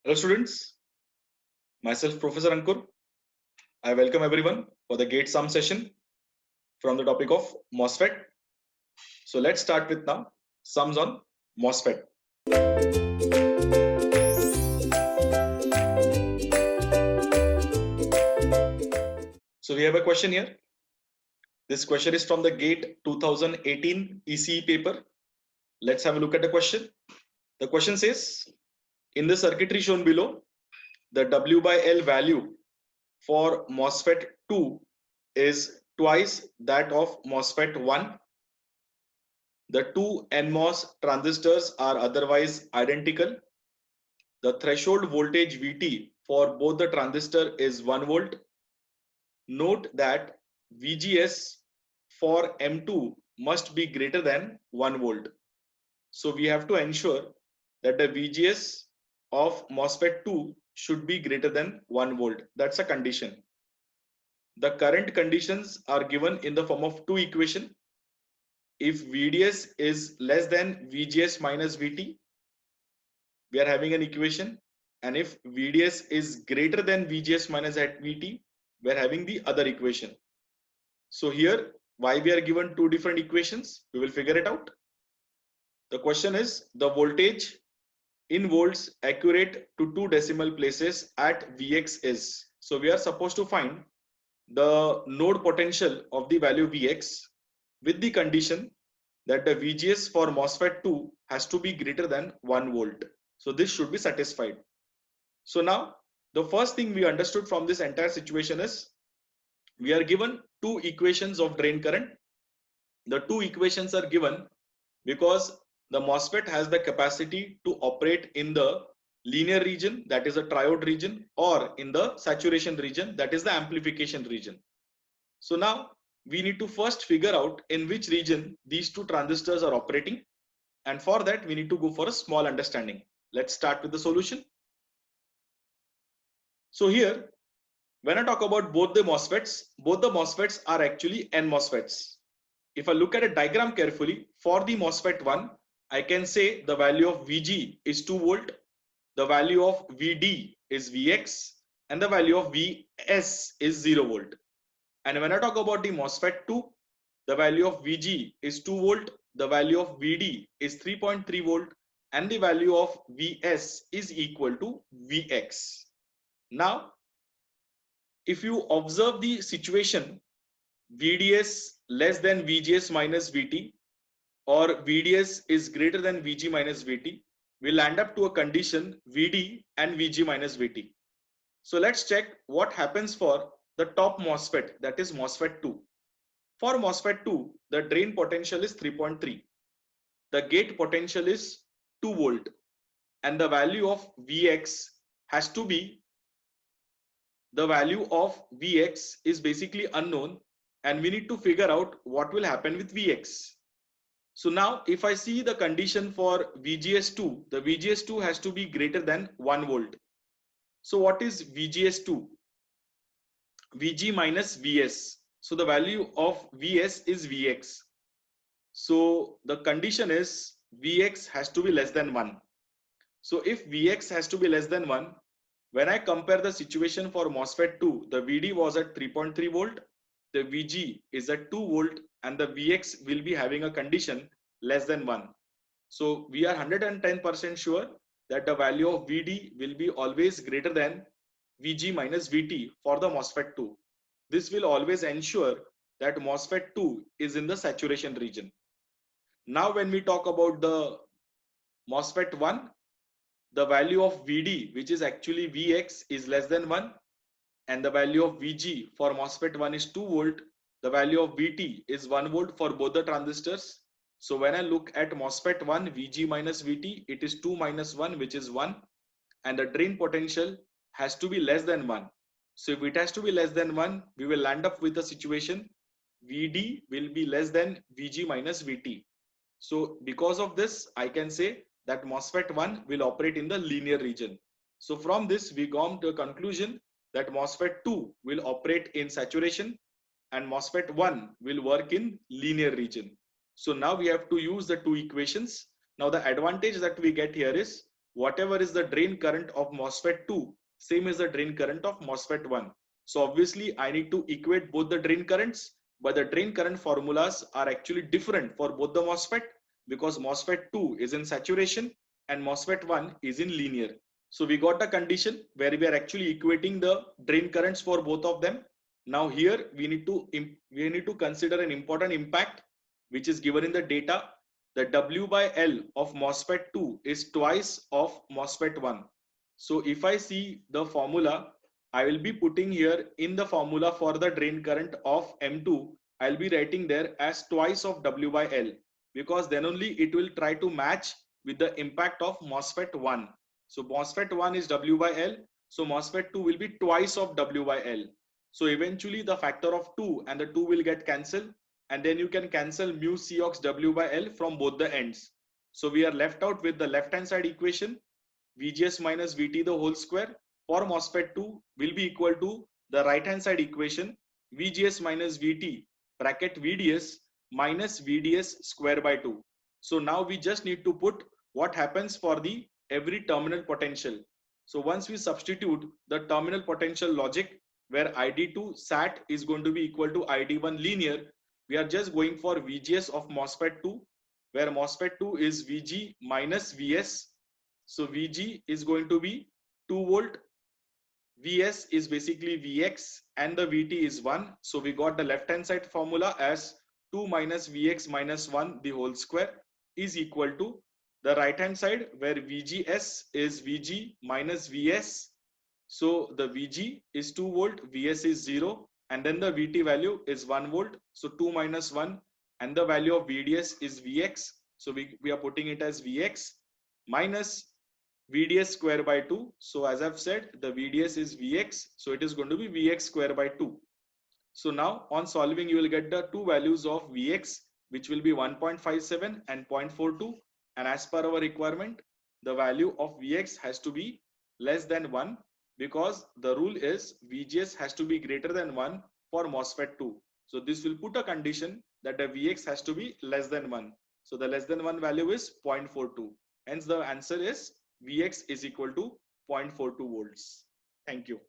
Hello students, myself Professor Ankur. I welcome everyone for the GATE sum session from the topic of MOSFET. So let's start with now sums on MOSFET. So we have a question here. This question is from the GATE 2018 ECE paper. Let's have a look at the question. The question says, in the circuitry shown below, the W by L value for MOSFET 2 is twice that of MOSFET 1. The two NMOS transistors are otherwise identical. The threshold voltage VT for both the transistor is 1 volt. Note that VGS for M2 must be greater than 1 volt. So we have to ensure that the VGS of MOSFET 2 should be greater than 1 volt. That's a condition. The current conditions are given in the form of two equations. If VDS is less than VGS minus VT, we are having an equation, and if VDS is greater than VGS minus VT, we are having the other equation. So here, why we are given two different equations, we will figure it out. The question is the voltage in volts accurate to two decimal places at Vx is. So we are supposed to find the node potential of the value Vx with the condition that the VGS for MOSFET 2 has to be greater than 1 volt. So this should be satisfied. So now the first thing we understood from this entire situation is we are given two equations of drain current. The two equations are given because the MOSFET has the capacity to operate in the linear region, that is the triode region, or in the saturation region, that is the amplification region. So now we need to first figure out in which region these two transistors are operating, and for that we need to go for a small understanding. Let's start with the solution. So here, when I talk about both the MOSFETs are actually N MOSFETs. If I look at a diagram carefully, for the MOSFET 1, I can say the value of VG is 2 volt, the value of VD is Vx, and the value of Vs is 0 volt. And when I talk about the MOSFET 2, the value of VG is 2 volt, the value of VD is 3.3 volt, and the value of Vs is equal to Vx. Now, if you observe the situation, VDS less than VGS minus VT, or VDS is greater than VG minus VT, we'll land up to a condition VD and VG minus VT. So let's check what happens for the top MOSFET, that is MOSFET 2. For MOSFET 2, the drain potential is 3.3. The gate potential is 2 volt, and the value of Vx has to be, the value of Vx is basically unknown, and we need to figure out what will happen with Vx. So now if I see the condition for VGS2, the VGS2 has to be greater than 1 volt. So what is VGS2? VG minus Vs. So the value of Vs is Vx. So the condition is Vx has to be less than 1. So if Vx has to be less than 1, when I compare the situation for MOSFET 2, the VD was at 3.3 volt, the VG is at 2 volt, and the Vx will be having a condition less than 1. So we are 110% sure that the value of VD will be always greater than VG minus VT for the MOSFET 2. This will always ensure that MOSFET 2 is in the saturation region. Now when we talk about the MOSFET 1, the value of VD, which is actually Vx, is less than 1, and the value of Vg for MOSFET 1 is 2 volt. The value of Vt is 1 volt for both the transistors. So when I look at MOSFET 1, Vg minus Vt, it is 2 minus 1, which is 1, and the drain potential has to be less than 1. So if it has to be less than 1, we will land up with a situation Vd will be less than Vg minus Vt. So because of this, I can say that MOSFET 1 will operate in the linear region. So from this, we come to a conclusion that MOSFET 2 will operate in saturation and MOSFET 1 will work in linear region. So now we have to use the two equations. Now the advantage that we get here is whatever is the drain current of MOSFET 2, same is the drain current of MOSFET 1. So obviously I need to equate both the drain currents, but the drain current formulas are actually different for both the MOSFET, because MOSFET 2 is in saturation and MOSFET 1 is in linear. So we got the condition where we are actually equating the drain currents for both of them. Now here we need to consider an important impact which is given in the data. The W by L of MOSFET 2 is twice of MOSFET 1. So if I see the formula, I will be putting here in the formula for the drain current of M2, I'll be writing there as twice of W by L, because then only it will try to match with the impact of MOSFET 1. So MOSFET 1 is W by L, so MOSFET 2 will be twice of W by L. So eventually the factor of 2 and the 2 will get cancelled, and then you can cancel mu Cox W by L from both the ends. So we are left out with the left hand side equation, VGS minus VT the whole square for MOSFET 2 will be equal to the right hand side equation, VGS minus VT bracket VDS minus VDS square by 2. So now we just need to put what happens for the every terminal potential. So once we substitute the terminal potential logic, where ID2 SAT is going to be equal to ID1 linear, we are just going for VGS of MOSFET 2, where MOSFET 2 is VG minus VS. So VG is going to be 2 volt, VS is basically Vx, and the Vt is 1. So we got the left hand side formula as 2 minus Vx minus 1 the whole square is equal to the right hand side, where VGS is Vg minus Vs. So the Vg is 2 volt, Vs is 0, and then the Vt value is 1 volt. So 2 minus 1, and the value of VDS is Vx. So we are putting it as Vx minus VDS square by 2. So as I've said, the VDS is Vx. So it is going to be Vx square by 2. So now on solving, you will get the two values of Vx, which will be 1.57 and 0.42. And as per our requirement, the value of Vx has to be less than 1, because the rule is VGS has to be greater than 1 for MOSFET 2. So this will put a condition that the Vx has to be less than 1. So the less than 1 value is 0.42. Hence the answer is Vx is equal to 0.42 volts. Thank you.